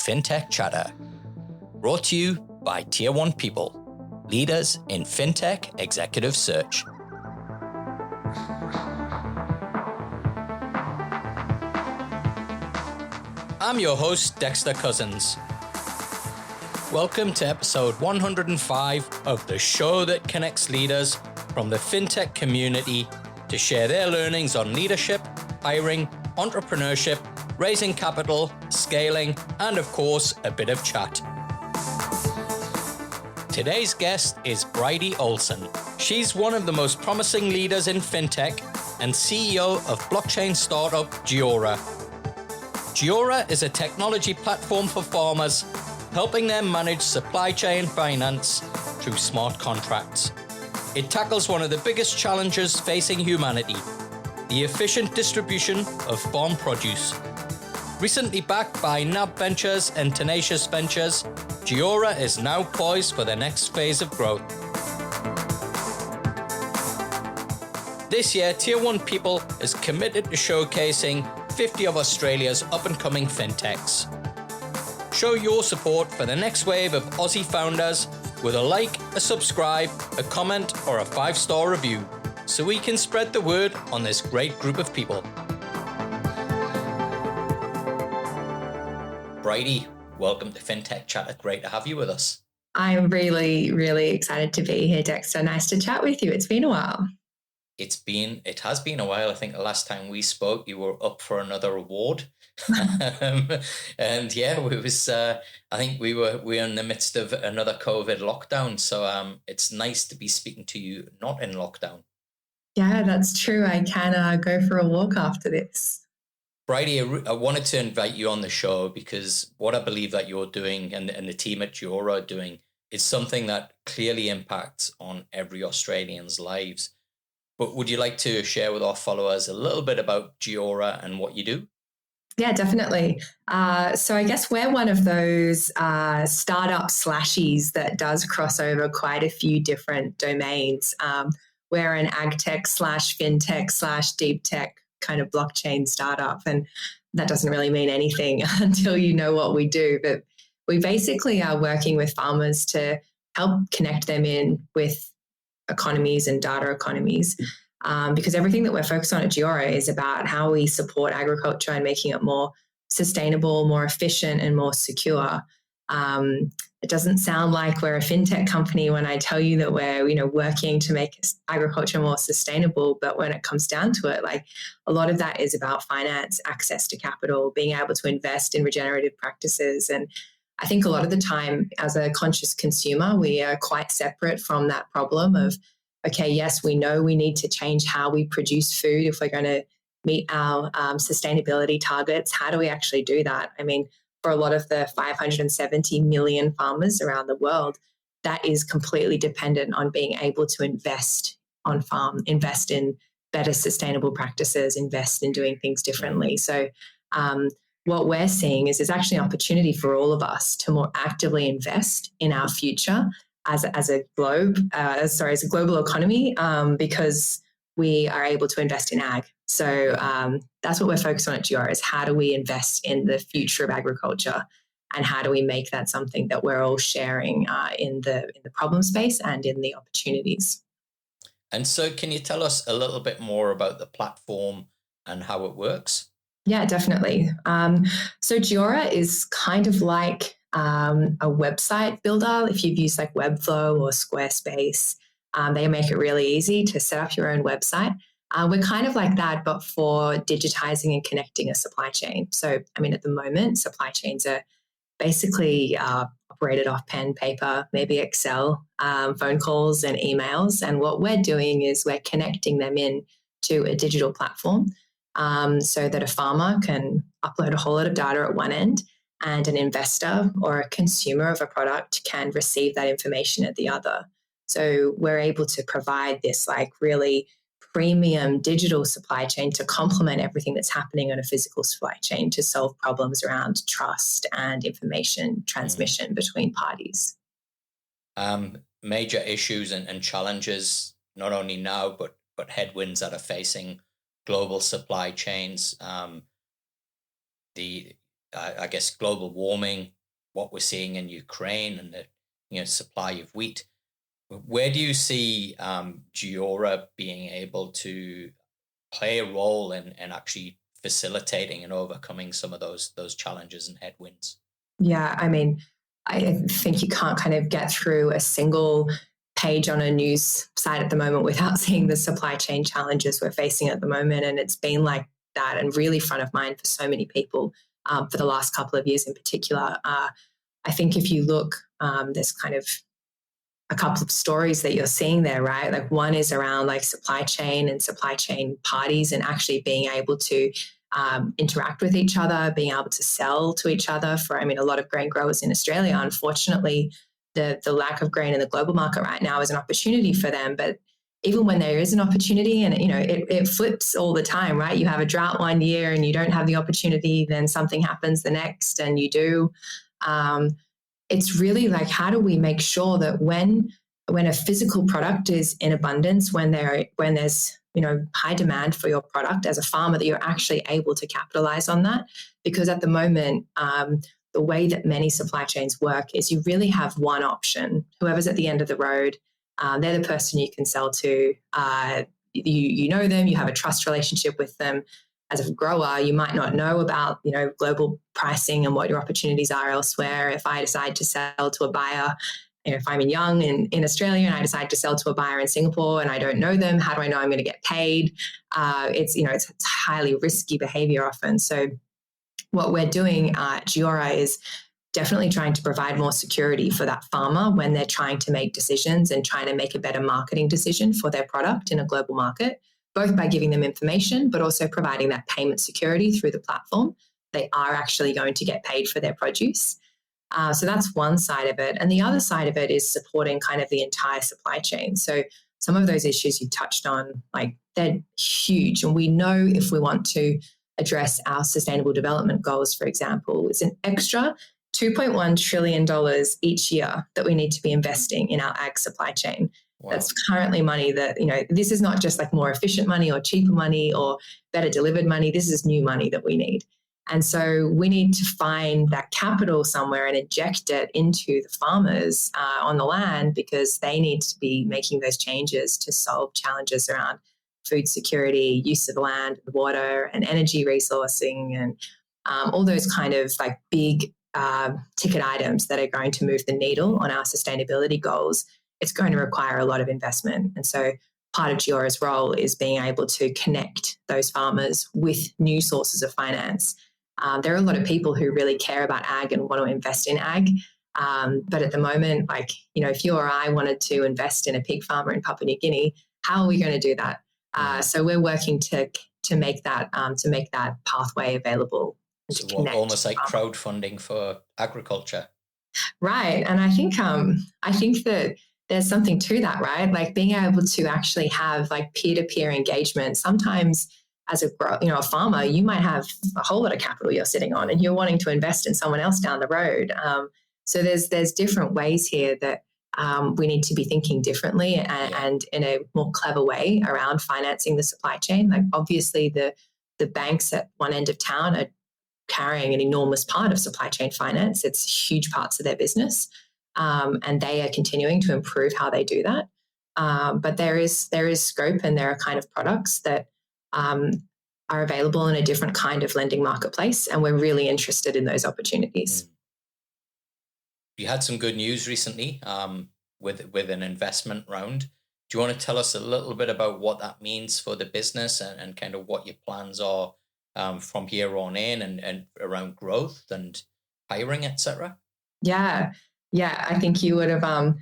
Fintech Chatter, brought to you by Tier 1 People, leaders in Fintech executive search. I'm your host, Dexter Cousins. Welcome to episode 105 of the show that connects leaders from the Fintech community to share their learnings on leadership, hiring, entrepreneurship, raising capital, scaling, and of course, a bit of chat. Today's guest is Bridie Ohlsson. She's one of the most promising leaders in Fintech and CEO of blockchain startup Geora. Geora is a technology platform for farmers, helping them manage supply chain finance through smart contracts. It tackles one of the biggest challenges facing humanity, the efficient distribution of farm produce. Recently backed by NAB Ventures and Tenacious Ventures, Geora is now poised for the next phase of growth. This year, Tier 1 People is committed to showcasing 50 of Australia's up-and-coming fintechs. Show your support for the next wave of Aussie founders with a like, a subscribe, a comment, or a 5-star review, so we can spread the word on this great group of people. Bridie, welcome to Fintech Chatter. Great to have you with us. I'm really, really excited to be here, Dexter. Nice to chat with you. It's been a while. It has been a while. I think the last time we spoke, you were up for another award. And yeah, I think we were in the midst of another COVID lockdown. So it's nice to be speaking to you not in lockdown. Yeah, that's true. I can go for a walk after this. Bridie, I wanted to invite you on the show because what I believe that you're doing and the team at Geora are doing is something that clearly impacts on every Australian's lives. But would you like to share with our followers a little bit about Geora and what you do? Yeah, definitely. So I guess we're one of those startup slashies that does cross over quite a few different domains. We're an agtech / fintech / deep tech kind of blockchain startup. And that doesn't really mean anything until you know what we do. But we basically are working with farmers to help connect them in with economies and data economies. Because everything that we're focused on at Geora is about how we support agriculture and making it more sustainable, more efficient, and more secure. It doesn't sound like we're a fintech company when I tell you that we're, working to make agriculture more sustainable. But when it comes down to it, like a lot of that is about finance, access to capital, being able to invest in regenerative practices. And I think a lot of the time, as a conscious consumer, we are quite separate from that problem of, okay, yes, we know we need to change how we produce food if we're going to meet our sustainability targets. How do we actually do that? I mean, for a lot of the 570 million farmers around the world, that is completely dependent on being able to invest on farm, invest in better sustainable practices, invest in doing things differently. So what we're seeing is there's actually an opportunity for all of us to more actively invest in our future as a global economy, because we are able to invest in ag. So that's what we're focused on at Geora, is how do we invest in the future of agriculture and how do we make that something that we're all sharing in the problem space and in the opportunities. And so can you tell us a little bit more about the platform and how it works? Yeah, definitely. So Geora is kind of like a website builder. If you've used like Webflow or Squarespace, they make it really easy to set up your own website. We're kind of like that, but for digitizing and connecting a supply chain. So, I mean, at the moment, supply chains are basically operated off pen, paper, maybe Excel, phone calls and emails. And what we're doing is we're connecting them in to a digital platform so that a farmer can upload a whole lot of data at one end and an investor or a consumer of a product can receive that information at the other. So we're able to provide this like really premium digital supply chain to complement everything that's happening on a physical supply chain to solve problems around trust and information transmission between parties. Major issues and challenges, not only now, but headwinds that are facing global supply chains, I guess global warming, what we're seeing in Ukraine and the supply of wheat. Where do you see Geora being able to play a role in actually facilitating and overcoming some of those challenges and headwinds? Yeah, I mean, I think you can't kind of get through a single page on a news site at the moment without seeing the supply chain challenges we're facing at the moment. And it's been like that and really front of mind for so many people for the last couple of years in particular. I think if you look, there's kind of a couple of stories that you're seeing there, right? Like one is around like supply chain and supply chain parties and actually being able to interact with each other, being able to sell to each other. A lot of grain growers in Australia, unfortunately, the lack of grain in the global market right now is an opportunity for them. But even when there is an opportunity, and it flips all the time, right? You have a drought one year and you don't have the opportunity, then something happens the next and you do. It's really like, how do we make sure that when a physical product is in abundance, when there's high demand for your product as a farmer, that you're actually able to capitalize on that? Because at the moment, the way that many supply chains work is you really have one option. Whoever's at the end of the road, they're the person you can sell to. You know them, you have a trust relationship with them. As a grower, you might not know about global pricing and what your opportunities are elsewhere. If I decide to sell to a buyer, if I'm young in Australia and I decide to sell to a buyer in Singapore and I don't know them, how do I know I'm going to get paid? It's highly risky behavior often. So what we're doing at Geora is definitely trying to provide more security for that farmer when they're trying to make decisions and trying to make a better marketing decision for their product in a global market, both by giving them information, but also providing that payment security through the platform. They are actually going to get paid for their produce. So that's one side of it. And the other side of it is supporting kind of the entire supply chain. So some of those issues you touched on, like they're huge. And we know if we want to address our sustainable development goals, for example, it's an extra $2.1 trillion each year that we need to be investing in our ag supply chain. Wow. That's currently money that, this is not just like more efficient money or cheaper money or better delivered money. This is new money that we need. And so we need to find that capital somewhere and inject it into the farmers on the land, because they need to be making those changes to solve challenges around food security, use of land, water, and energy resourcing, and all those kind of like big ticket items that are going to move the needle on our sustainability goals. It's going to require a lot of investment. And so part of Geora's role is being able to connect those farmers with new sources of finance. There are a lot of people who really care about ag and want to invest in ag. But at the moment, if you or I wanted to invest in a pig farmer in Papua New Guinea, how are we going to do that? So we're working to make that pathway available. So almost like crowdfunding for agriculture. Right. And I think that there's something to that, right? Like being able to actually have like peer-to-peer engagement. Sometimes as a farmer, you might have a whole lot of capital you're sitting on and you're wanting to invest in someone else down the road. So there's different ways here that we need to be thinking differently and in a more clever way around financing the supply chain. Like obviously the banks at one end of town are carrying an enormous part of supply chain finance. It's huge parts of their business. And they are continuing to improve how they do that. But there is scope, and there are kind of products that are available in a different kind of lending marketplace. And we're really interested in those opportunities. You had some good news recently with an investment round. Do you want to tell us a little bit about what that means for the business and kind of what your plans are from here on in and around growth and hiring, etc.? Yeah. I think you would have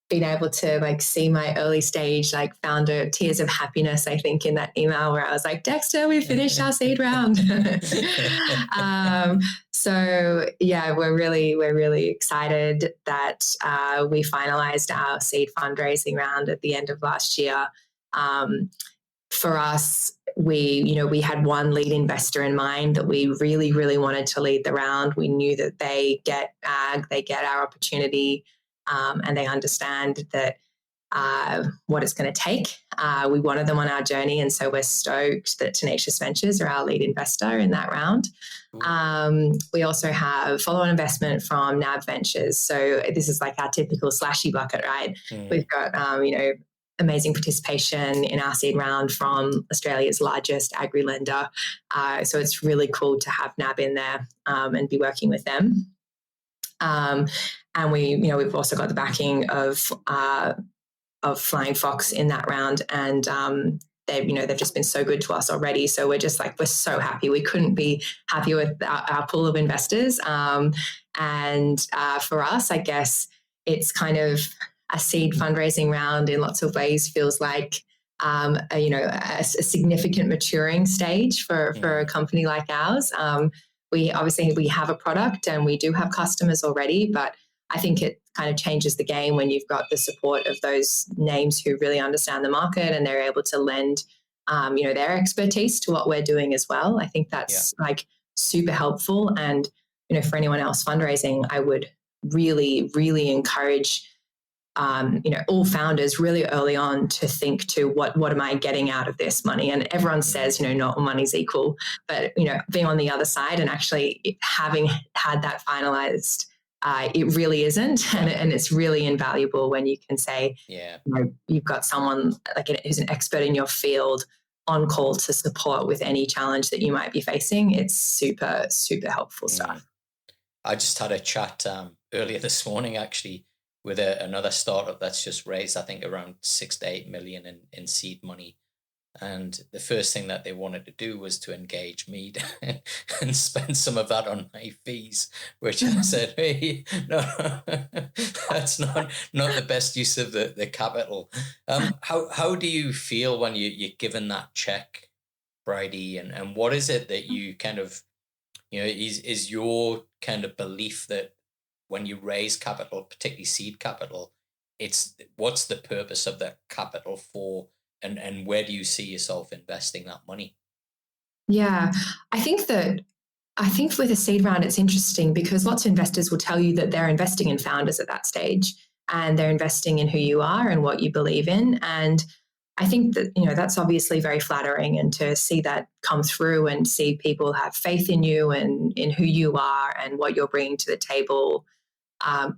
been able to like see my early stage like founder tears of happiness, I think, in that email where I was like, Dexter, we finished our seed round. So yeah, we're really excited that we finalized our seed fundraising round at the end of last year. For us, we had one lead investor in mind that we really wanted to lead the round. We knew that they get ag, they get our opportunity, and they understand that what it's going to take. We wanted them on our journey, and so we're stoked that Tenacious Ventures are our lead investor in that round. We also have follow-on investment from NAB Ventures. So this is like our typical slashy bucket, right? We've got, amazing participation in our seed round from Australia's largest agri lender. So it's really cool to have NAB in there and be working with them. And we've also got the backing of Flying Fox in that round, and they've just been so good to us already. So we're so happy. We couldn't be happier with our pool of investors. And for us, I guess it's kind of a seed fundraising round in lots of ways feels like a significant maturing stage for a company like ours. We have a product and we do have customers already, but I think it kind of changes the game when you've got the support of those names who really understand the market and they're able to lend their expertise to what we're doing as well. I think that's like super helpful. And for anyone else fundraising, I would really, really encourage all founders really early on to think to what am I getting out of this money? And everyone says, not all money's equal, but, being on the other side and actually having had that finalized, it really isn't. And it's really invaluable when you can say, you've got someone who's an expert in your field on call to support with any challenge that you might be facing. It's super, super helpful stuff. I just had a chat earlier this morning, actually, with another startup that's just raised, I think, around 6 to 8 million in seed money. And the first thing that they wanted to do was to engage me and spend some of that on my fees, which I said, hey, no, that's not the best use of the capital. How do you feel when you're given that check, Bridie? And what is it that you kind of, is your kind of belief that when you raise capital, particularly seed capital, what's the purpose of that capital for, and where do you see yourself investing that money? Yeah, I think with a seed round, it's interesting because lots of investors will tell you that they're investing in founders at that stage and they're investing in who you are and what you believe in. And I think that, that's obviously very flattering, and to see that come through and see people have faith in you and in who you are and what you're bringing to the table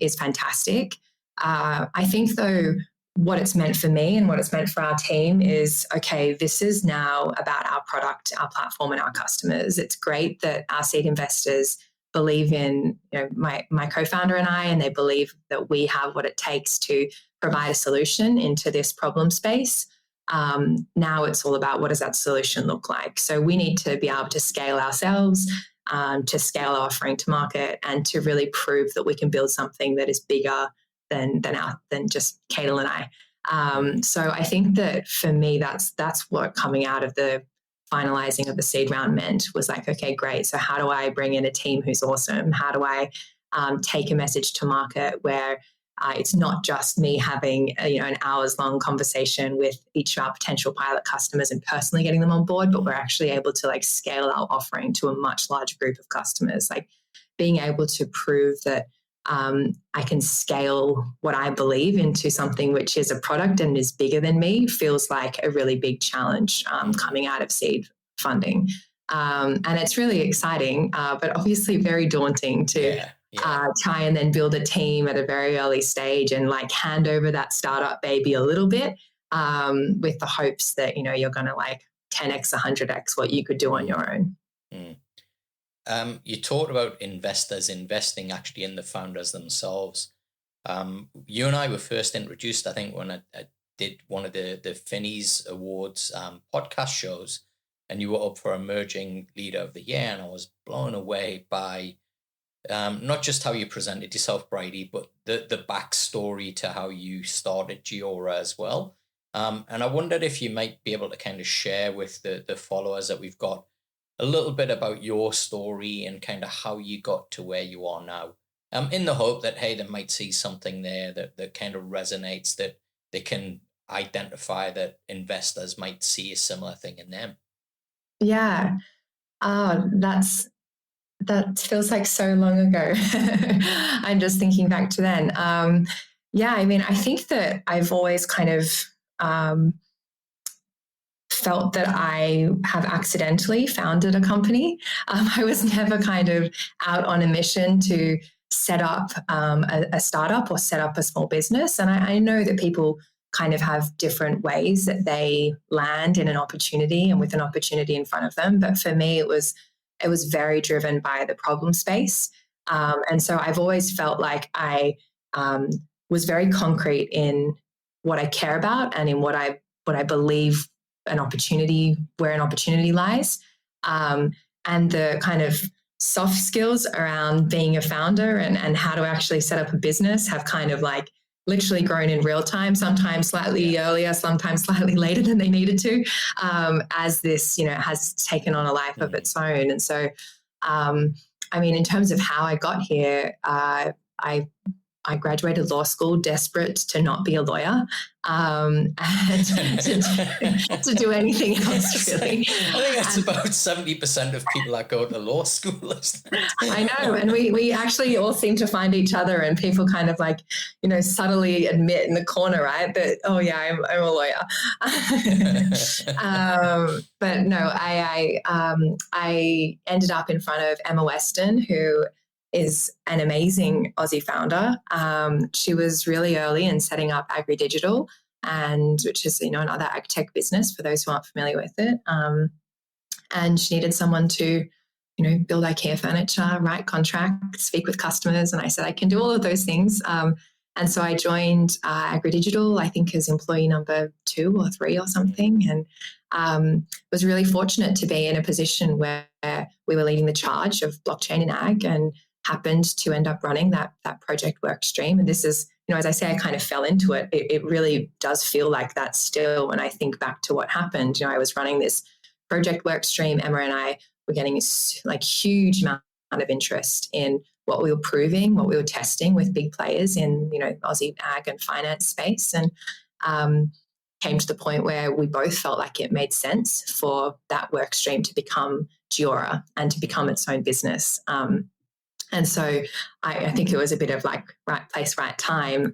is fantastic. I think, though, what it's meant for me and what it's meant for our team is, okay, this is now about our product, our platform, and our customers. It's great that our seed investors believe in my co-founder and I, and they believe that we have what it takes to provide a solution into this problem space. Now it's all about what does that solution look like. So we need to be able to scale ourselves, to scale our offering to market, and to really prove that we can build something that is bigger than just Cadel and I. So I think that for me, that's what coming out of the finalizing of the seed round meant, was like, okay, great. So how do I bring in a team who's awesome? How do I take a message to market where it's not just me having an hours-long conversation with each of our potential pilot customers and personally getting them on board, but we're actually able to scale our offering to a much larger group of customers. Being able to prove that I can scale what I believe into something which is a product and is bigger than me feels like a really big challenge coming out of seed funding. And it's really exciting, but obviously very daunting to try and then build a team at a very early stage and hand over that startup baby a little bit with the hopes that, you're going to 10x, 100x what you could do on your own. You talked about investors investing actually in the founders themselves. You and I were first introduced, I think, when I did one of the Finnies Awards podcast shows, and you were up for Emerging Leader of the Year, and I was blown away by not just how you presented yourself, Bridie, but the backstory to how you started Geora as well. And I wondered if you might be able to kind of share with the followers that we've got a little bit about your story and kind of how you got to where you are now, in the hope that, hey, they might see something there that kind of resonates, that they can identify that investors might see a similar thing in them. Yeah. That feels like so long ago. I'm just thinking back to then. Yeah, I mean, I think that I've always kind of felt that I have accidentally founded a company. I was never kind of out on a mission to set up a startup or set up a small business. And I know that people kind of have different ways that they land in an opportunity and with an opportunity in front of them. But for me, it was very driven by the problem space. And so I've always felt like I was very concrete in what I care about and in what I believe an opportunity, where an opportunity lies, and the kind of soft skills around being a founder and how to actually set up a business have kind of like literally grown in real time, sometimes slightly earlier, sometimes slightly later than they needed to, as this, has taken on a life of its own. And so, I mean, in terms of how I got here, I graduated law school desperate to not be a lawyer and to do anything else, really. I think that's about 70% of people that go to law school. I know. And we actually all seem to find each other, and people kind of like, subtly admit in the corner, right, that, oh, yeah, I'm a lawyer. But no, I ended up in front of Emma Weston, who is an amazing Aussie founder. She was really early in setting up AgriDigital, which is another agtech business for those who aren't familiar with it. And she needed someone to build IKEA furniture, write contracts, speak with customers, and I said I can do all of those things. And so I joined AgriDigital, I think as employee number 2 or 3 or something, and was really fortunate to be in a position where we were leading the charge of blockchain in ag, and happened to end up running that project work stream. And this is, as I say, I kind of fell into it. It really does feel like that still when I think back to what happened. I was running this project work stream. Emma and I were getting this like huge amount of interest in what we were proving, what we were testing with big players in, Aussie ag and finance space. And came to the point where we both felt like it made sense for that work stream to become Geora and to become its own business. And so I think it was a bit of like right place, right time,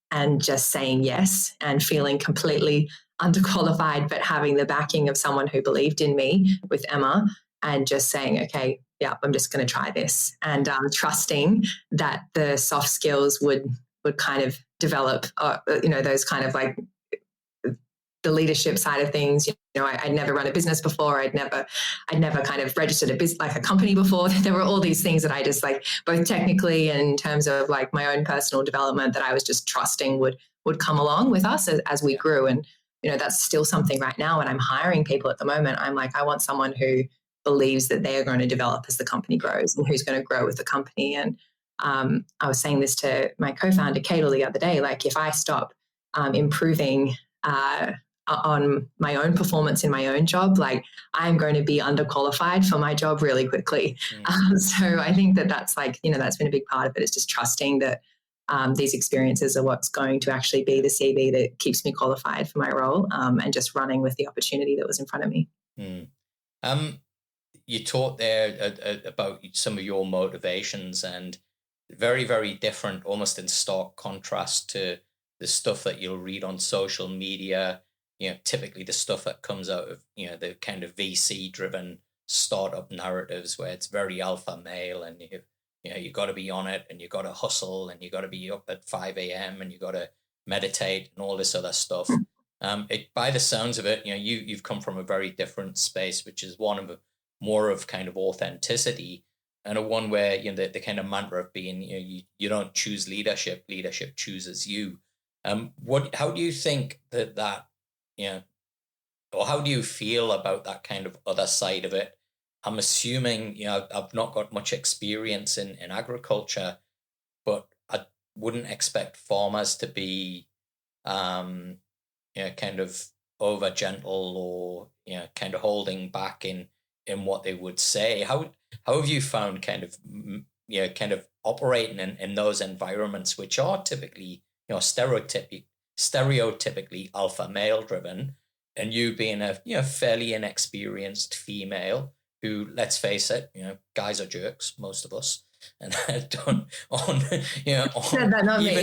and just saying yes and feeling completely underqualified, but having the backing of someone who believed in me with Emma, and just saying, okay, yeah, I'm just going to try this, and trusting that the soft skills would kind of develop, those kind of like the leadership side of things. I'd never run a business before. I'd never kind of registered a company before. There were all these things that I just like, both technically and in terms of like my own personal development, that I was just trusting would come along with us as we grew. And, that's still something right now when I'm hiring people at the moment. I'm like, I want someone who believes that they are going to develop as the company grows and who's going to grow with the company. And I was saying this to my co-founder, Kate, the other day, like if I stop improving on my own performance in my own job, like I'm going to be underqualified for my job really quickly. So I think that's like, that's been a big part of it, is just trusting that these experiences are what's going to actually be the CV that keeps me qualified for my role, and just running with the opportunity that was in front of me. You talked there about some of your motivations, and very, very different, almost in stark contrast to the stuff that you'll read on social media. Typically the stuff that comes out of, the kind of VC driven startup narratives where it's very alpha male, and you got to be on it, and you got to hustle, and you got to be up at 5 a.m. and you got to meditate and all this other stuff. By the sounds of it, you've come from a very different space, which is one of more of kind of authenticity, and a one where, the kind of mantra of being, you don't choose leadership chooses you. How do you think that or how do you feel about that kind of other side of it? I'm assuming, I've not got much experience in agriculture, but I wouldn't expect farmers to be, kind of over gentle, or, kind of holding back in what they would say. How have you found kind of operating in those environments, which are typically, stereotypically alpha male driven, and you being a fairly inexperienced female who, let's face it, guys are jerks, most of us, and don't on even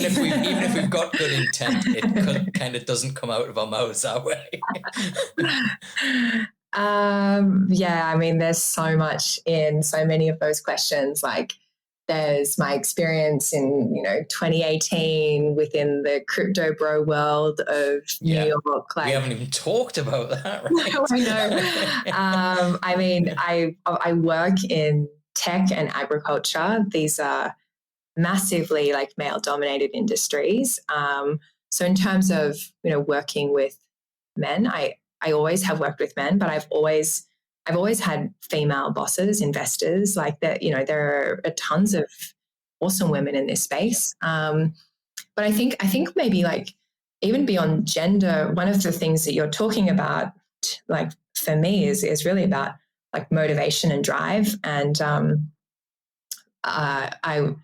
if we've got good intent, it kind of doesn't come out of our mouths that way. Yeah, I mean, there's so much in so many of those questions. Like, there's my experience in 2018 within the crypto bro world of New York. Like, we haven't even talked about that, right? I know. I mean, I work in tech and agriculture. These are massively like male-dominated industries. So in terms of working with men, I always have worked with men, but I've always had female bosses, investors, like that. There are tons of awesome women in this space. But I think maybe like even beyond gender, one of the things that you're talking about, like for me, is really about like motivation and drive. And I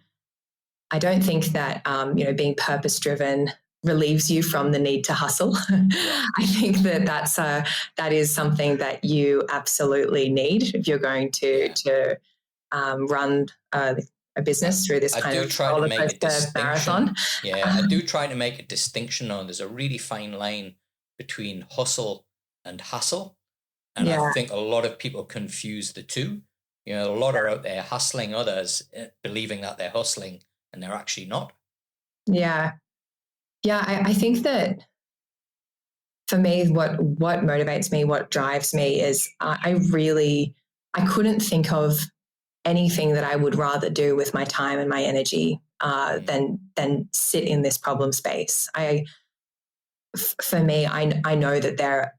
don't think that being purpose driven relieves you from the need to hustle. I think that is something that you absolutely need if you're going to run a business through this kind of roller coaster marathon. Yeah, I do try to make a distinction on. There's a really fine line between hustle and hustle, and I think a lot of people confuse the two. A lot are out there hustling others, believing that they're hustling, and they're actually not. Yeah. I think that for me, what motivates me, what drives me is I couldn't think of anything that I would rather do with my time and my energy than sit in this problem space. For me, I know that there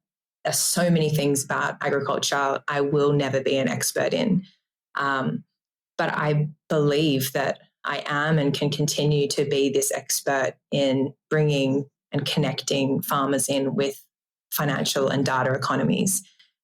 are so many things about agriculture I will never be an expert in, but I believe that I am and can continue to be this expert in bringing and connecting farmers in with financial and data economies.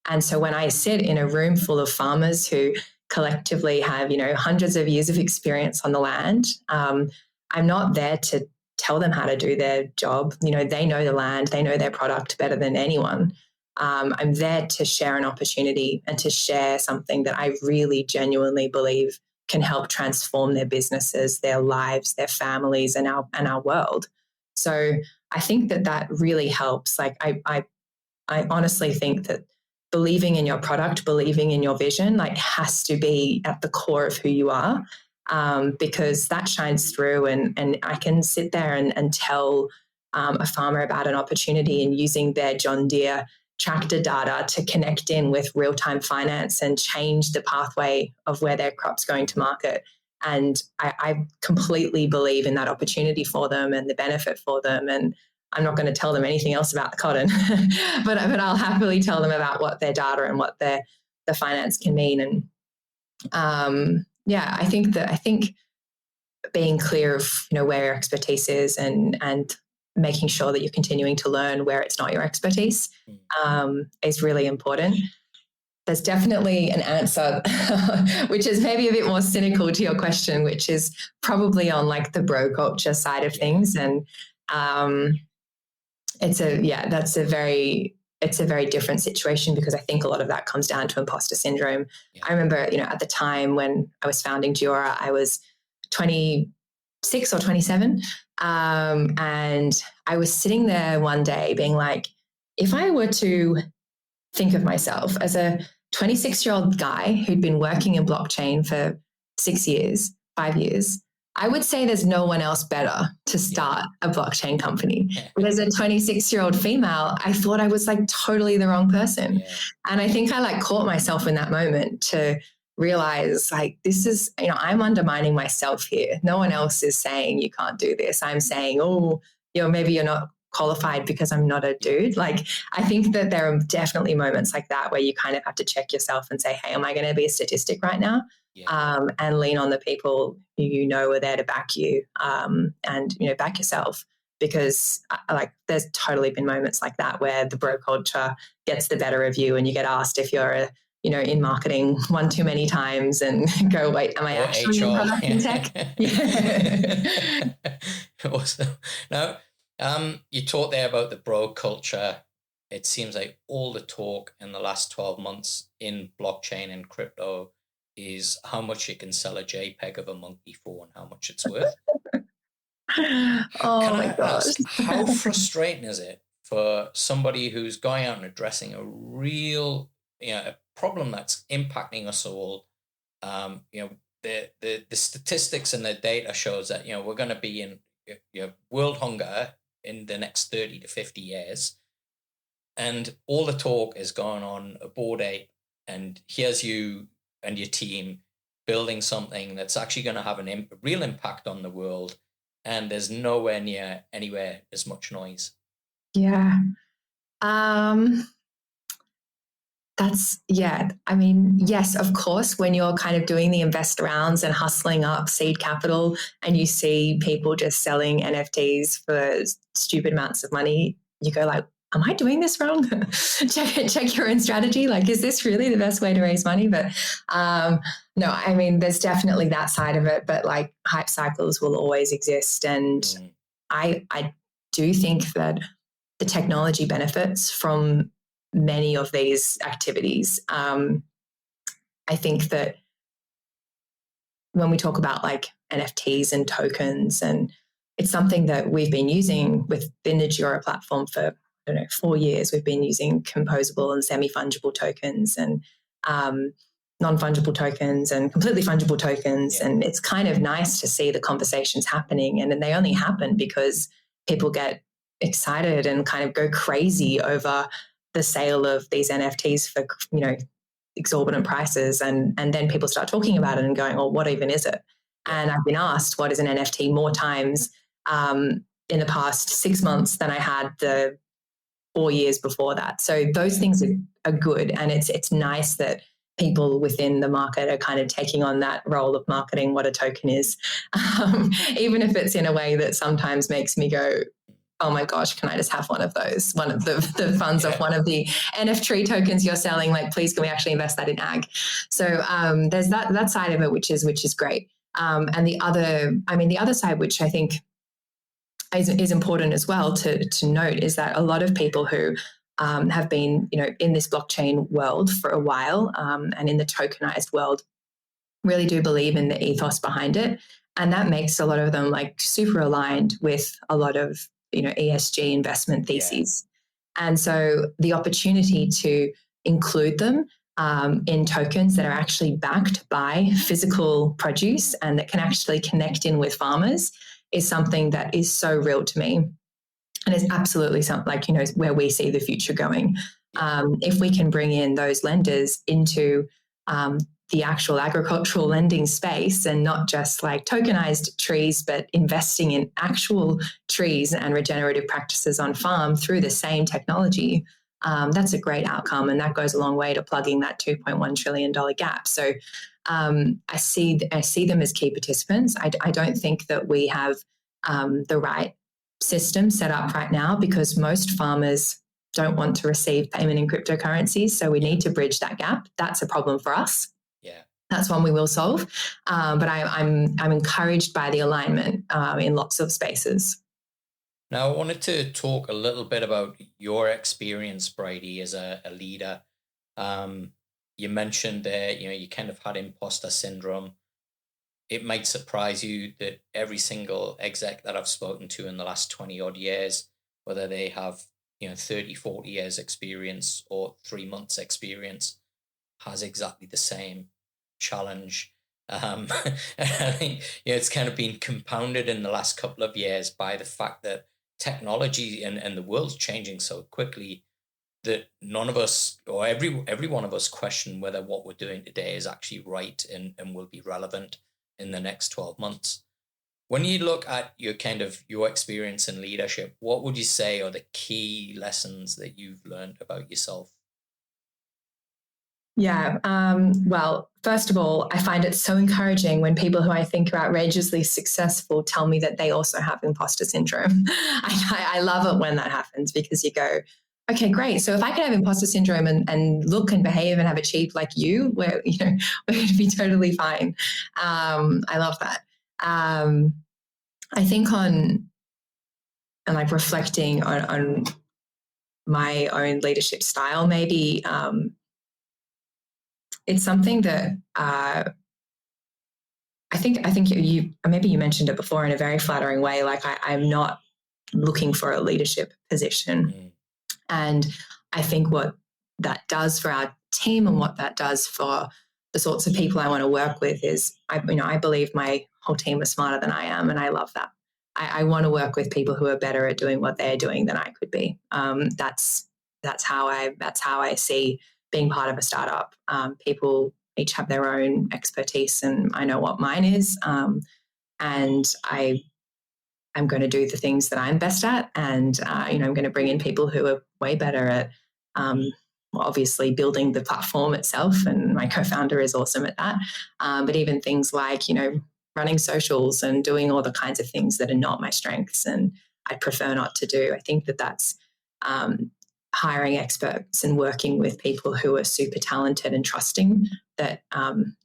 And so when I sit in a room full of farmers who collectively have, hundreds of years of experience on the land, I'm not there to tell them how to do their job. They know the land, they know their product better than anyone. I'm there to share an opportunity and to share something that I really genuinely believe can help transform their businesses, their lives, their families, and our world. So I think that really helps. Like I honestly think that believing in your product, believing in your vision, like has to be at the core of who you are, because that shines through. And I can sit there and tell a farmer about an opportunity and using their John Deere tractor data to connect in with real-time finance and change the pathway of where their crop's going to market. And I completely believe in that opportunity for them and the benefit for them. And I'm not going to tell them anything else about the cotton, but I'll happily tell them about what their data and what the finance can mean. And I think being clear of where your expertise is and making sure that you're continuing to learn where it's not your expertise is really important. There's definitely an answer, which is maybe a bit more cynical to your question, which is probably on like the bro culture side of things. And it's a very different situation, because I think a lot of that comes down to imposter syndrome. Yeah. I remember, at the time when I was founding Geora, I was 26 or 27. And I was sitting there one day being like, if I were to think of myself as a 26-year-old guy who'd been working in blockchain for 5 years, I would say there's no one else better to start a blockchain company. But as a 26-year-old female, I thought I was like totally the wrong person. Yeah. And I think I like caught myself in that moment to realize like, this is, I'm undermining myself here. No one else is saying you can't do this. I'm saying, maybe you're not qualified because I'm not a dude. Like, I think that there are definitely moments like that where you kind of have to check yourself and say, hey, am I going to be a statistic right now? Yeah. And lean on the people who are there to back you, and back yourself, because like there's totally been moments like that where the bro culture gets the better of you and you get asked if you're in marketing one too many times and go, wait, am I actually in product and tech? Yeah. Awesome. Now, you talked there about the bro culture it seems like all the talk in the last 12 months in blockchain and crypto is how much you can sell a JPEG of a monkey for and how much it's worth. Oh Can my I gosh. ask, how frustrating is it for somebody who's going out and addressing a real, a problem that's impacting us all? The statistics and the data shows that we're going to be in world hunger in the next 30 to 50 years, and all the talk is going on a Bored Ape, and here's you and your team building something that's actually going to have a real impact on the world, and there's nowhere near anywhere as much noise. Yeah. I mean, yes, of course, when you're kind of doing the invest rounds and hustling up seed capital and you see people just selling NFTs for stupid amounts of money, you go like, am I doing this wrong? check your own strategy. Like, is this really the best way to raise money? But no, I mean, there's definitely that side of it, but like hype cycles will always exist. And I do think that the technology benefits from many of these activities. I think that when we talk about like NFTs and tokens, and it's something that we've been using within the Geora platform for, 4 years. We've been using composable and semi-fungible tokens and non-fungible tokens and completely fungible tokens. Yeah. And it's kind of nice to see the conversations happening. And they only happen because people get excited and kind of go crazy over the sale of these NFTs for, exorbitant prices. And then people start talking about it and going, oh, what even is it? And I've been asked, what is an NFT more times in the past 6 months than I had the 4 years before that. So those things are good. And it's nice that people within the market are kind of taking on that role of marketing what a token is, even if it's in a way that sometimes makes me go, oh my gosh, can I just have one of those? One of the funds of one of the NFT tokens you're selling, like, please, can we actually invest that in ag? So there's that side of it, which is great. And the other side, which I think is important as well to note, is that a lot of people who have been, in this blockchain world for a while and in the tokenized world really do believe in the ethos behind it. And that makes a lot of them like super aligned with a lot of, ESG investment theses. Yeah. And so the opportunity to include them in tokens that are actually backed by physical produce and that can actually connect in with farmers is something that is so real to me. And it's absolutely something like, where we see the future going. If we can bring in those lenders into the actual agricultural lending space and not just like tokenized trees, but investing in actual trees and regenerative practices on farm through the same technology, that's a great outcome. And that goes a long way to plugging that $2.1 trillion gap. So I see them as key participants. I don't think that we have the right system set up right now because most farmers don't want to receive payment in cryptocurrencies. So we need to bridge that gap. That's a problem for us. Yeah, that's one we will solve. But I'm encouraged by the alignment in lots of spaces. Now, I wanted to talk a little bit about your experience, Bridie, as a leader. You mentioned there, you kind of had imposter syndrome. It might surprise you that every single exec that I've spoken to in the last 20 odd years, whether they have 30, 40 years experience or 3 months experience, has exactly the same challenge. I think it's kind of been compounded in the last couple of years by the fact that technology and the world's changing so quickly that none of us, or every one of us, question whether what we're doing today is actually right and will be relevant in the next 12 months. When you look at your experience in leadership, what would you say are the key lessons that you've learned about yourself? Yeah. Well, first of all, I find it so encouraging when people who I think are outrageously successful tell me that they also have imposter syndrome. I love it when that happens because you go, okay, great. So if I can have imposter syndrome and look and behave and have achieved like you, we're going to be totally fine. I love that. I think on like reflecting on my own leadership style. Maybe it's something that I think you maybe you mentioned it before in a very flattering way. Like I'm not looking for a leadership position, and I think what that does for our team and what that does for the sorts of people I want to work with is, I believe my whole team is smarter than I am, and I love that. I want to work with people who are better at doing what they're doing than I could be. That's how I see being part of a startup. People each have their own expertise, and I know what mine is. And I'm going to do the things that I'm best at, and I'm going to bring in people who are way better at, obviously building the platform itself. And my co-founder is awesome at that. But even things like running socials and doing all the kinds of things that are not my strengths, and I prefer not to do. I think that that's hiring experts and working with people who are super talented and trusting that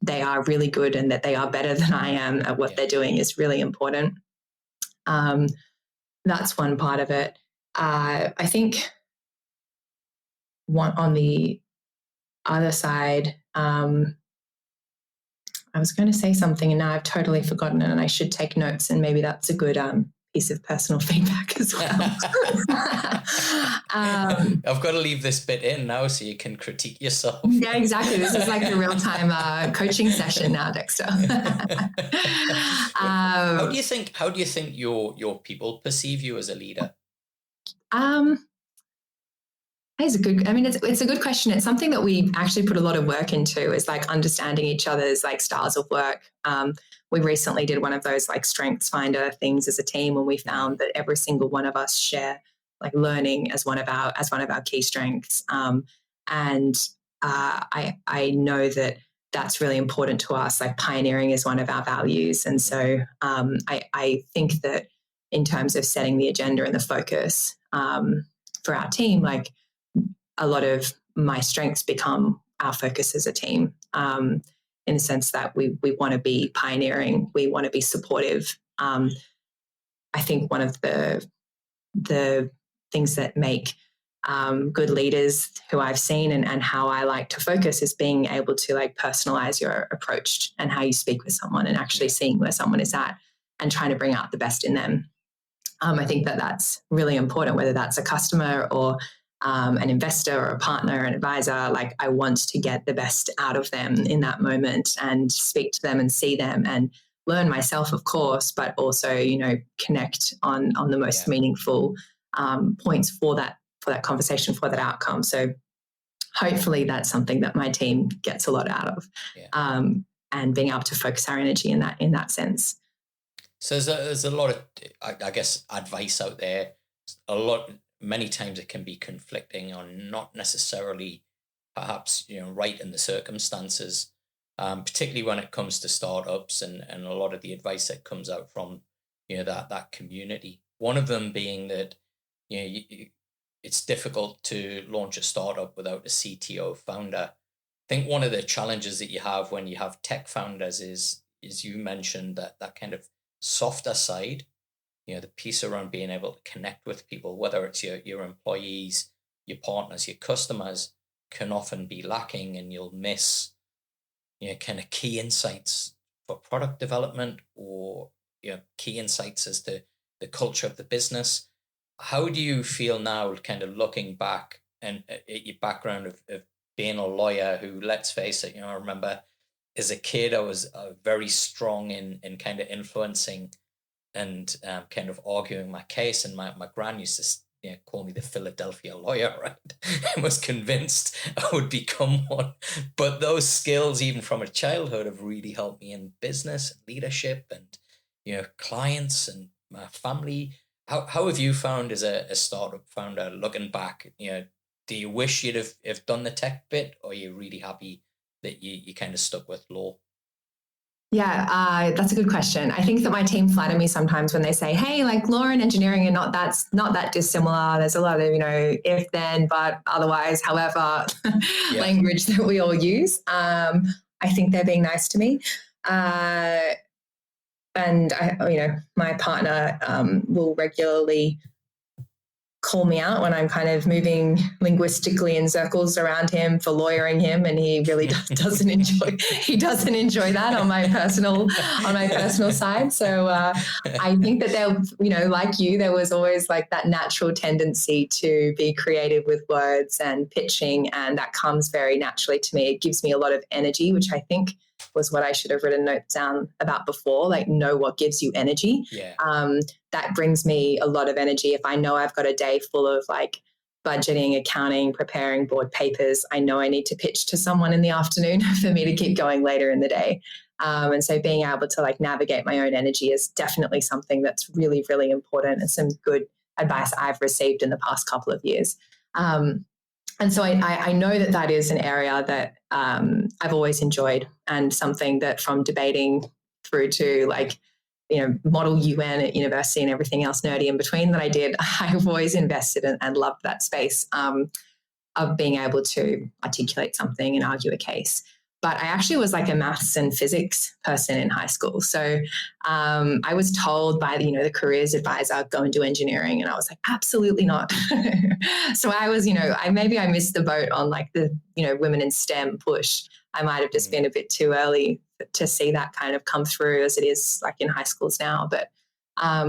they are really good and that they are better than I am at what they're doing is really important. That's one part of it. I think on the other side, I was going to say something and now I've totally forgotten it, and I should take notes, and maybe that's a good piece of personal feedback as well. I've got to leave this bit in now so you can critique yourself. Yeah, exactly. This is like a real-time coaching session now, Dexter. How do you think your people perceive you as a leader? It's a good question. It's something that we actually put a lot of work into, is like understanding each other's like styles of work. We recently did one of those like strengths finder things as a team, and we found that every single one of us share like learning as one of our key strengths. And I know that that's really important to us. Like pioneering is one of our values, and so I think that in terms of setting the agenda and the focus for our team, like a lot of my strengths become our focus as a team, in the sense that we want to be pioneering, we want to be supportive. I think one of the things that make good leaders who I've seen and how I like to focus is being able to like personalize your approach and how you speak with someone, and actually seeing where someone is at and trying to bring out the best in them. I think that that's really important, whether that's a customer or an investor or a partner, an advisor. Like I want to get the best out of them in that moment and speak to them and see them and learn myself, of course, but also, connect on the most meaningful points for that conversation, for that outcome. So hopefully that's something that my team gets a lot out of, and being able to focus our energy in that sense. So there's a lot of, I guess, advice out there. Many times it can be conflicting or not necessarily perhaps, right in the circumstances, particularly when it comes to startups and a lot of the advice that comes out from, that community. One of them being that, it's difficult to launch a startup without a CTO founder. I think one of the challenges that you have when you have tech founders is you mentioned that kind of softer side, the piece around being able to connect with people, whether it's your employees, your partners, your customers, can often be lacking, and you'll miss, kind of key insights for product development or, key insights as to the culture of the business. How do you feel now, kind of looking back and at your background of being a lawyer who, let's face it, I remember as a kid, I was very strong in kind of influencing and kind of arguing my case. And my gran used to call me the Philadelphia lawyer, right? I was convinced I would become one. But those skills, even from a childhood, have really helped me in business, leadership, and, clients and my family. How have you found as a startup founder, looking back, do you wish you'd have done the tech bit, or are you really happy that you kind of stuck with law? Yeah, that's a good question. I think that my team flatter me sometimes when they say, hey, like law and engineering are not that dissimilar. There's a lot of, if, then, but, otherwise, however, language that we all use. I think they're being nice to me. And my partner will regularly call me out when I'm kind of moving linguistically in circles around him for lawyering him, and he really doesn't enjoy that on my personal side. So I think that there, like you, there was always like that natural tendency to be creative with words and pitching, and that comes very naturally to me. It gives me a lot of energy, which I think was what I should have written notes down about before, like know what gives you energy. Yeah. That brings me a lot of energy. If I know I've got a day full of like budgeting, accounting, preparing board papers, I know I need to pitch to someone in the afternoon for me to keep going later in the day. And so being able to like navigate my own energy is definitely something that's really, really important, and some good advice I've received in the past couple of years. And so I know that is an area that I've always enjoyed, and something that from debating through to like, model UN at university and everything else nerdy in between that I did, I've always invested in and loved that space of being able to articulate something and argue a case. But I actually was like a maths and physics person in high school. So I was told by the careers advisor, go and do engineering. And I was like, absolutely not. So I was, maybe I missed the boat on like the, women in STEM push. I might have just been a bit too early to see that kind of come through as it is like in high schools now. But I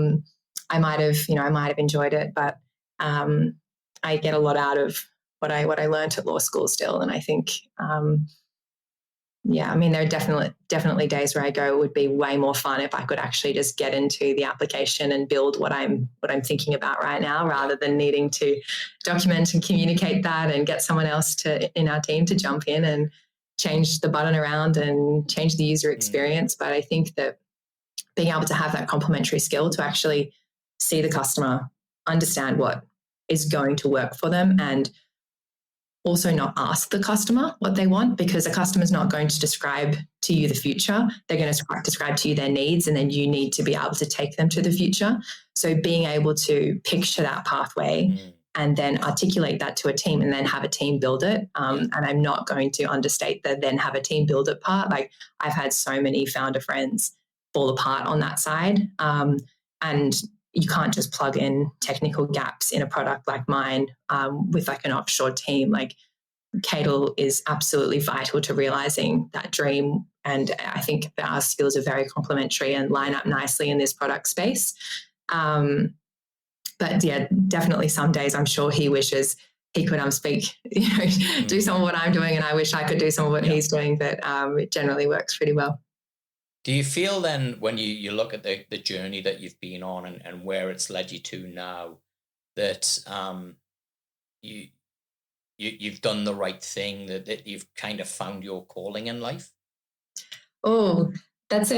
might have enjoyed it, but I get a lot out of what I learned at law school still. And I think, there are definitely days where I go, it would be way more fun if I could actually just get into the application and build what I'm thinking about right now, rather than needing to document and communicate that and get someone else in our team to jump in and change the button around and change the user experience. But I think that being able to have that complementary skill to actually see the customer, understand what is going to work for them, and also not ask the customer what they want, because the customer is not going to describe to you the future. They're going to describe to you their needs, and then you need to be able to take them to the future. So being able to picture that pathway and then articulate that to a team, and then have a team build it. And I'm not going to understate the then have a team build it part. Like, I've had so many founder friends fall apart on that side. And you can't just plug in technical gaps in a product like mine with like an offshore team. Like, Cadle is absolutely vital to realizing that dream. And I think that our skills are very complementary and line up nicely in this product space. But yeah, definitely some days I'm sure he wishes he could speak, do some of what I'm doing, and I wish I could do some of what he's doing, but it generally works pretty well. Do you feel then, when you look at the journey that you've been on and where it's led you to now, that you've done the right thing, that you've kind of found your calling in life? Oh, that's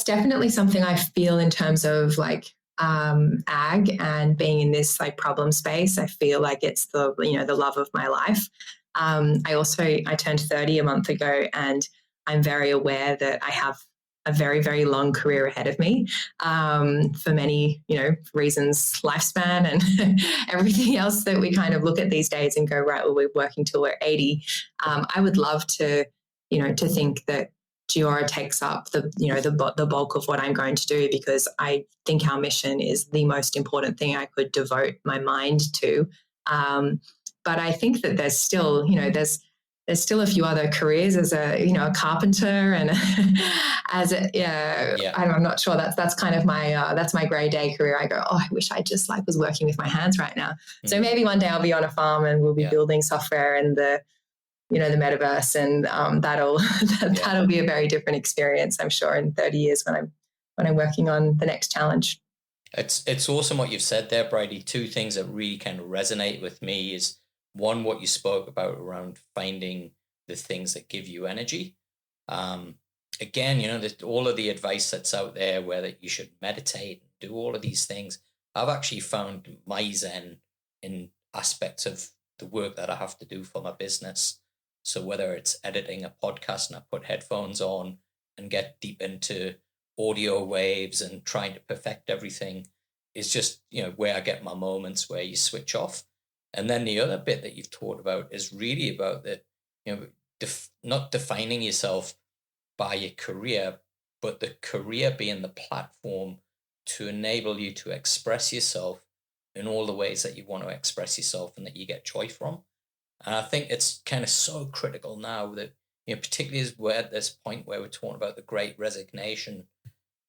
definitely something I feel in terms of like ag and being in this like problem space. I feel like it's the love of my life. I turned 30 a month ago, and I'm very aware that I have a very, very long career ahead of me for many, reasons, lifespan and everything else that we kind of look at these days and go, right, well, we're working till we're 80. I would love to think that Geora takes up the bulk of what I'm going to do, because I think our mission is the most important thing I could devote my mind to. But I think that there's still, there's still a few other careers as a carpenter and I'm not sure, that's kind of my that's my grey day career. I go, I wish I just was working with my hands right now. So maybe one day I'll be on a farm and we'll be building software and the metaverse, and that'll be a very different experience, I'm sure, in 30 years when I'm working on the next challenge. It's awesome what you've said there, Bridie. Two things that really kind of resonate with me is, one, what you spoke about around finding the things that give you energy. Again, all of the advice that's out there, where that you should meditate, do all of these things. I've actually found my zen in aspects of the work that I have to do for my business. So whether it's editing a podcast and I put headphones on and get deep into audio waves and trying to perfect everything, is just, where I get my moments where you switch off. And then the other bit that you've talked about is really about that, not defining yourself by your career, but the career being the platform to enable you to express yourself in all the ways that you want to express yourself and that you get joy from. And I think it's kind of so critical now that, particularly as we're at this point where we're talking about the great resignation,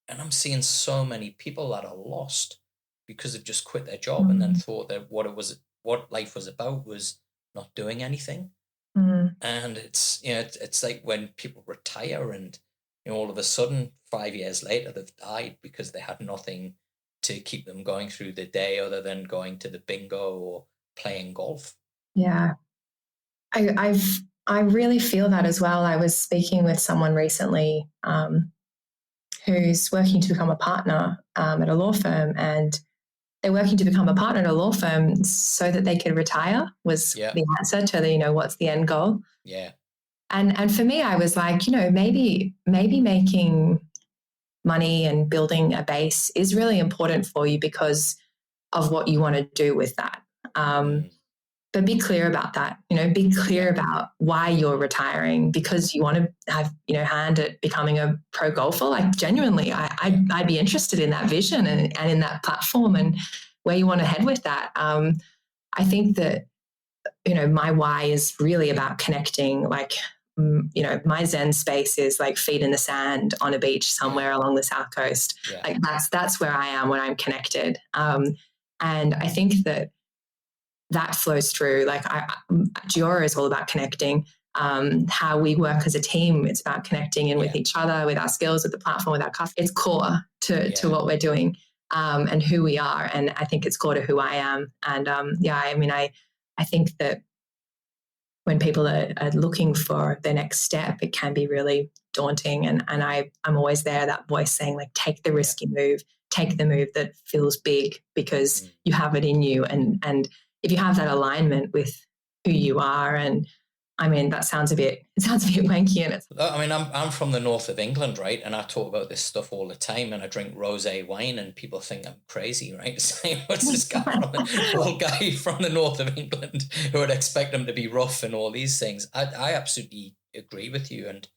and I'm seeing so many people that are lost because they've just quit their job and then thought that what life was about was not doing anything. And it's like when people retire and all of a sudden 5 years later they've died because they had nothing to keep them going through the day other than going to the bingo or playing golf. Yeah, I really feel that as well. I was speaking with someone recently who's working to become a partner at a law firm, and they're working to become a partner at a law firm so that they could retire was the answer to what's the end goal. Yeah. And for me, I was like, maybe making money and building a base is really important for you because of what you want to do with that. But be clear about that, be clear about why you're retiring, because you want to have, hand at becoming a pro golfer. Like genuinely, I'd be interested in that vision and in that platform and where you want to head with that. I think that, my why is really about connecting. Like, my Zen space is like feet in the sand on a beach somewhere along the South Coast. Like that's where I am when I'm connected. And I think that flows through. Like Geora is all about connecting. How we work as a team, it's about connecting in with each other, with our skills, with the platform, with our customers. It's core to what we're doing and who we are. And I think it's core to who I am. And I think that when people are looking for the next step, it can be really daunting. And I'm always there, that voice saying, like, take the risky move, take the move that feels big because you have it in you. And if you have that alignment with who you are, and that sounds a bit wanky. And I'm from the north of England, right? And I talk about this stuff all the time, and I drink rosé wine, and people think I'm crazy, right? Saying, what's this guy old guy from the north of England who would expect him to be rough and all these things? I absolutely agree with you. And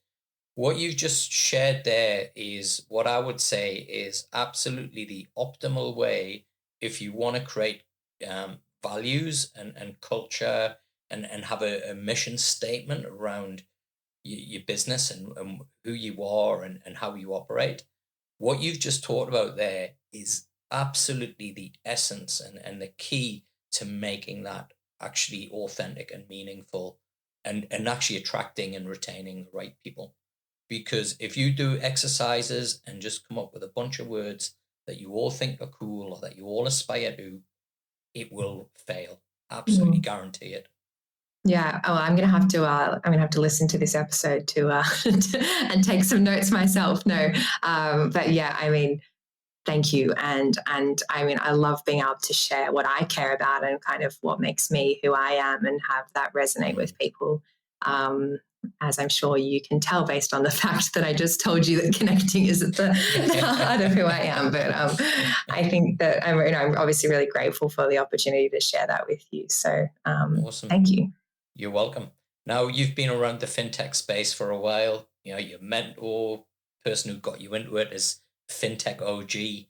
what you've just shared there is what I would say is absolutely the optimal way if you want to create values and culture and have a mission statement around your business and who you are and how you operate. What you've just talked about there is absolutely the essence and the key to making that actually authentic and meaningful and actually attracting and retaining the right people. Because if you do exercises and just come up with a bunch of words that you all think are cool or that you all aspire to, it will fail. Absolutely guarantee it. Yeah. Oh, I'm gonna have to listen to this episode to and take some notes myself. No, but yeah, thank you, and I love being able to share what I care about and kind of what makes me who I am, and have that resonate with people. As I'm sure you can tell based on the fact that I just told you that connecting is at the heart of who I am. But I think that I'm obviously really grateful for the opportunity to share that with you. So awesome. Thank you. You're welcome. Now, you've been around the fintech space for a while. Your mentor, person who got you into it, is Fintech OG.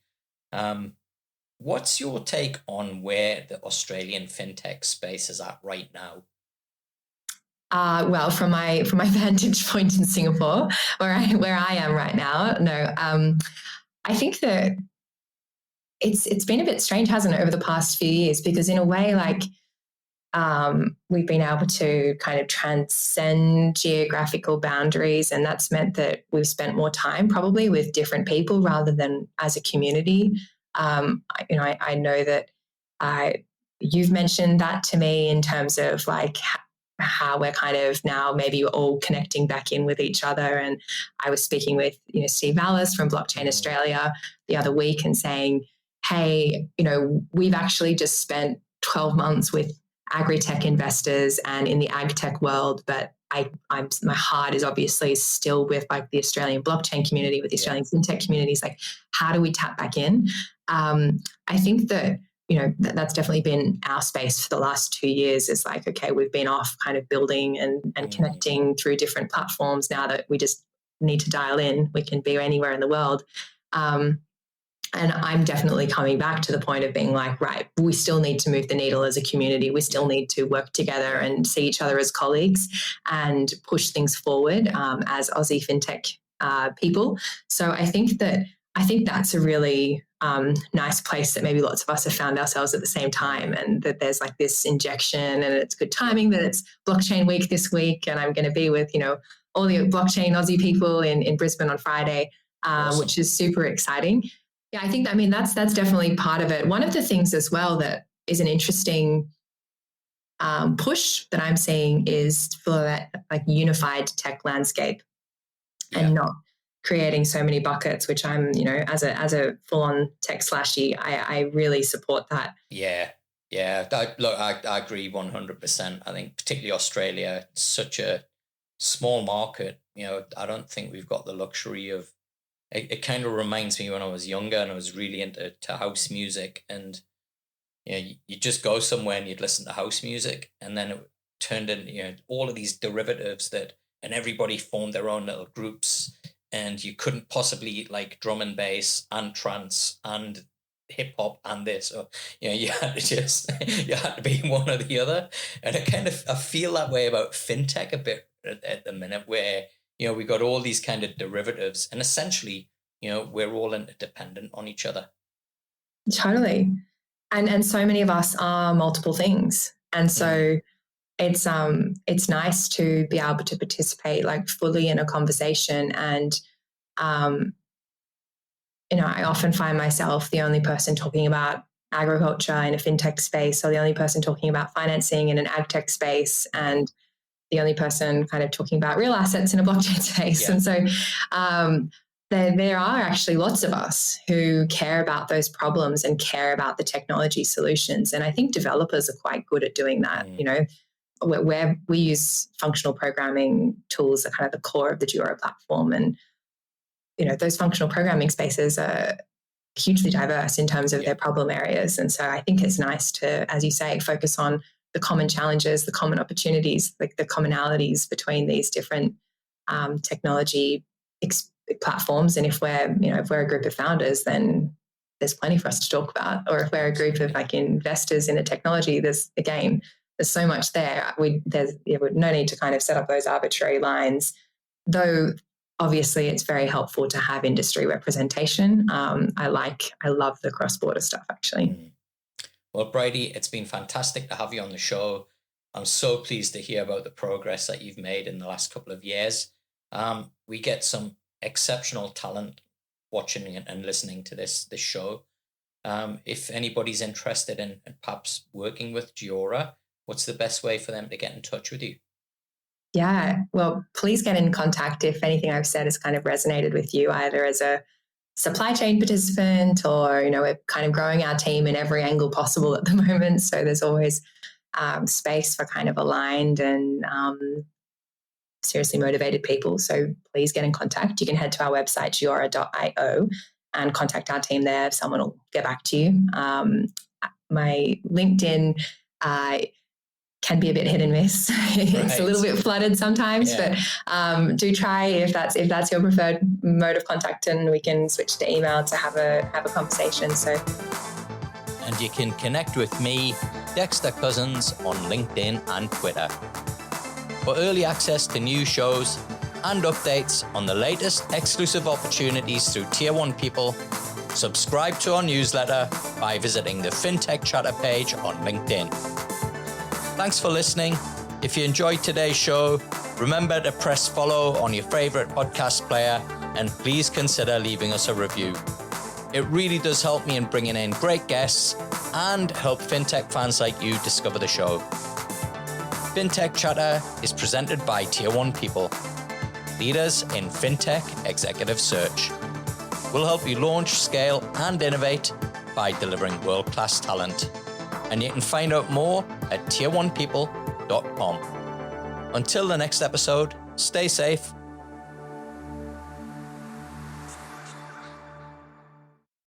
What's your take on where the Australian fintech space is at right now? Well, from my vantage point in Singapore, where I am right now, no, I think that it's been a bit strange, hasn't it, over the past few years? Because in a way, like we've been able to kind of transcend geographical boundaries, and that's meant that we've spent more time probably with different people rather than as a community. I know that you've mentioned that to me in terms of like how we're kind of now maybe all connecting back in with each other. And I was speaking with, Steve Alice from Blockchain Australia the other week and saying, hey, we've actually just spent 12 months with agri-tech investors and in the agtech world, but my heart is obviously still with like the Australian blockchain community, with the Australian fintech communities. Like, how do we tap back in? I think that that's definitely been our space for the last 2 years. Is like, okay, we've been off kind of building and connecting through different platforms. Now that we just need to dial in, we can be anywhere in the world. And I'm definitely coming back to the point of being like, right, we still need to move the needle as a community. We still need to work together and see each other as colleagues and push things forward as Aussie fintech people. So I think that's a really nice place that maybe lots of us have found ourselves at the same time, and that there's like this injection, and it's good timing that it's blockchain week this week, and I'm going to be with, all the blockchain Aussie people in Brisbane on Friday, awesome. Which is super exciting. Yeah, I think, that's definitely part of it. One of the things as well that is an interesting push that I'm seeing is for that like unified tech landscape, and not creating so many buckets, which I'm, as a full-on tech slashy, I really support that. Yeah. I agree 100%. I think particularly Australia, it's such a small market. I don't think we've got the luxury of. It kind of reminds me when I was younger and I was really into house music, and you just go somewhere and you'd listen to house music, and then it turned into all of these derivatives and everybody formed their own little groups, and you couldn't possibly like drum and bass and trance and hip hop and this, or you had to be one or the other. And I feel that way about fintech a bit at the minute, where we got all these kind of derivatives, and essentially, we're all interdependent on each other. Totally. And so many of us are multiple things. And so it's nice to be able to participate like fully in a conversation. And, I often find myself the only person talking about agriculture in a fintech space, or the only person talking about financing in an agtech space, and the only person kind of talking about real assets in a blockchain space. Yeah. And so there are actually lots of us who care about those problems and care about the technology solutions. And I think developers are quite good at doing that. Where we use functional programming tools at kind of the core of the Geora platform. And, those functional programming spaces are hugely diverse in terms of their problem areas. And so I think it's nice to, as you say, focus on the common challenges, the common opportunities, like the commonalities between these different technology platforms. And if we're a group of founders, then there's plenty for us to talk about. Or if we're a group of like investors in a technology, there's so much there. There's no need to kind of set up those arbitrary lines, though. Obviously, it's very helpful to have industry representation. I love the cross-border stuff, actually. Well, Bridie, it's been fantastic to have you on the show. I'm so pleased to hear about the progress that you've made in the last couple of years. We get some exceptional talent watching and listening to this show. If anybody's interested in perhaps working with Geora, what's the best way for them to get in touch with you? Yeah, well, please get in contact if anything I've said has kind of resonated with you, either as a supply chain participant, or, we're kind of growing our team in every angle possible at the moment. So there's always space for kind of aligned and seriously motivated people. So please get in contact. You can head to our website, geora.io, and contact our team there. Someone will get back to you. My LinkedIn can be a bit hit and miss. It's a little bit flooded sometimes, but do try if that's your preferred mode of contact, and we can switch to email to have a conversation. So, and you can connect with me, Dexter Cousins, on LinkedIn and Twitter. For early access to new shows and updates on the latest exclusive opportunities through Tier 1 people, subscribe to our newsletter by visiting the Fintech Chatter page on LinkedIn. Thanks for listening. If you enjoyed today's show, remember to press follow on your favorite podcast player, and please consider leaving us a review. It really does help me in bringing in great guests and help fintech fans like you discover the show. Fintech Chatter is presented by Tier 1 people, leaders in fintech executive search. We'll help you launch, scale, and innovate by delivering world-class talent. And you can find out more at tier1people.com. Until the next episode, stay safe